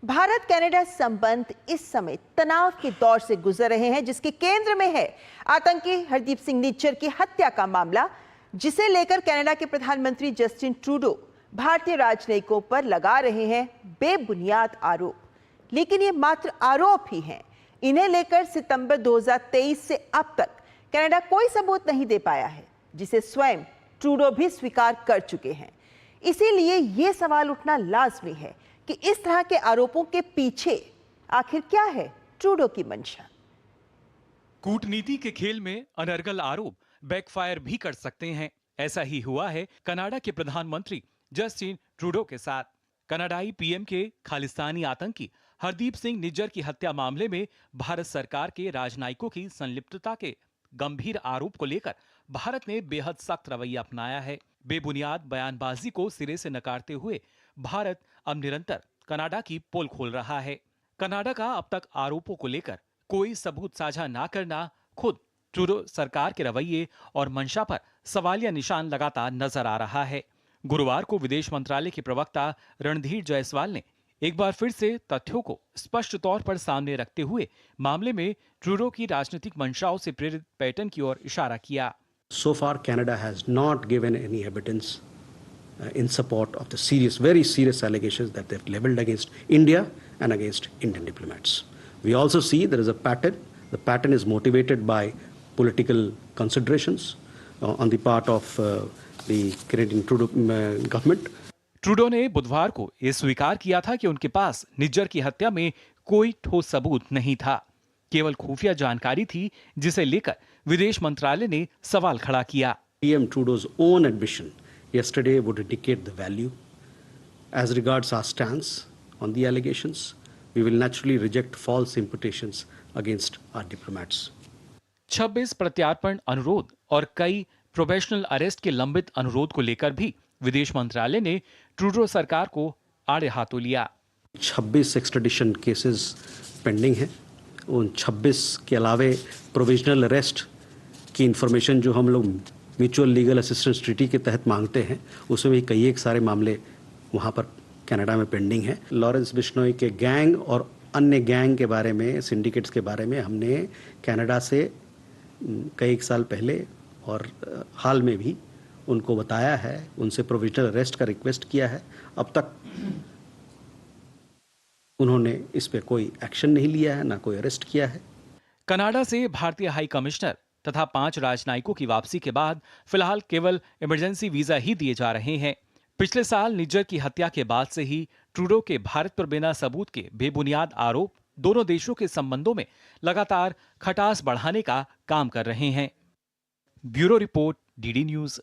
Bharat Canada संबंध इस समय तनाव के दौर से गुजर रहे हैं, जिसके केंद्र में है आतंकी हरदीप सिंह निज्जर की हत्या का मामला, जिसे लेकर कनाडा के प्रधानमंत्री जस्टिन ट्रूडो भारतीय राजनयिकों पर लगा रहे हैं बेबुनियाद आरोप। लेकिन ये मात्र आरोप ही हैं। इन्हें लेकर सितंबर 2023 से अब तक कनाडा कोई सबूत नहीं दे पाया है, जिसे स्वयं ट्रूडो भी स्वीकार कर चुके हैं। इसीलिए ये सवाल उठना लाजमी है कि इस तरह के आरोपों के पीछे आखिर क्या है ट्रूडो की मंशा। कूटनीति के खेल में अनर्गल आरोप बैकफायर भी कर सकते हैं। ऐसा ही हुआ है कनाडा के प्रधानमंत्री जस्टिन ट्रूडो के साथ। कनाडाई पीएम के खालिस्तानी आतंकी हरदीप सिंह निज्जर की हत्या मामले में भारत सरकार के राजनयिकों की संलिप्तता के गंभीर आरोप को लेकर भारत ने बेहद सख्त रवैया अपनाया है। बेबुनियाद बयानबाजी को सिरे से नकारते हुए भारत अब निरंतर कनाडा की पोल खोल रहा है। कनाडा का अब तक आरोपों को लेकर कोई सबूत साझा ना करना खुद ट्रूडो सरकार के रवैये और मंशा पर सवालिया निशान लगाता नजर आ रहा है। गुरुवार को विदेश मंत्रालय के प्रवक्ता रणधीर जायसवाल ने एक बार फिर से तथ्यों को स्पष्ट तौर पर सामने रखते हुए मामले में ट्रूडो की राजनीतिक मंशाओं से प्रेरित पैटर्न की ओर इशारा किया। So far, Canada has not given any evidence in support of the very serious allegations that they've leveled against India and against Indian diplomats. We also see there is a pattern. The pattern is motivated by political considerations on the part of the Canadian Trudeau government. Trudeau ने बुधवार को यह स्वीकार किया था कि उनके पास निज्जर की हत्या में कोई ठोस सबूत नहीं था, केवल खुफिया जानकारी थी, जिसे लेकर विदेश मंत्रालय ने सवाल खड़ा किया। PM Trudeau's own admission yesterday would indicate the value. As regards our stance on the allegations, we will naturally reject false imputations against our diplomats. 26 प्रत्यार्पण अनुरोध और कई प्रोबेशनल अरेस्ट के लंबित अनुरोध को लेकर भी विदेश मंत्रालय ने ट्रूडो सरकार को आड़े हाथों लिया। 26 एक्स्ट्रेडिशन केसेस पेंडिंग हैं। उन 26 के अलावे प्रोविजनल अरेस्ट की इंफॉर्मेशन जो हम लोग म्यूचुअल लीगल असिस्टेंस ट्रीटी के तहत मांगते हैं, उसमें भी कई एक सारे मामले वहाँ पर कनाडा में पेंडिंग हैं। लॉरेंस बिश्नोई के गैंग और अन्य गैंग के बारे में, सिंडिकेट्स के बारे में हमने कनाडा से कई एक साल पहले और हाल में भी उनको बताया है, उनसे प्रोविजनल अरेस्ट का रिक्वेस्ट किया है। अब तक उन्होंने इस पे कोई एक्शन नहीं लिया है, ना कोई अरेस्ट किया है। कनाडा से भारतीय हाई कमिश्नर तथा 5 राजनयिकों की वापसी के बाद फिलहाल केवल इमरजेंसी वीजा ही दिए जा रहे हैं। पिछले साल निज्जर की हत्या के बाद से ही ट्रूडो के भारत पर बिना सबूत के बेबुनियाद आरोप दोनों देशों के संबंधों में लगातार खटास बढ़ाने का काम कर रहे हैं। Bureau report, DD news.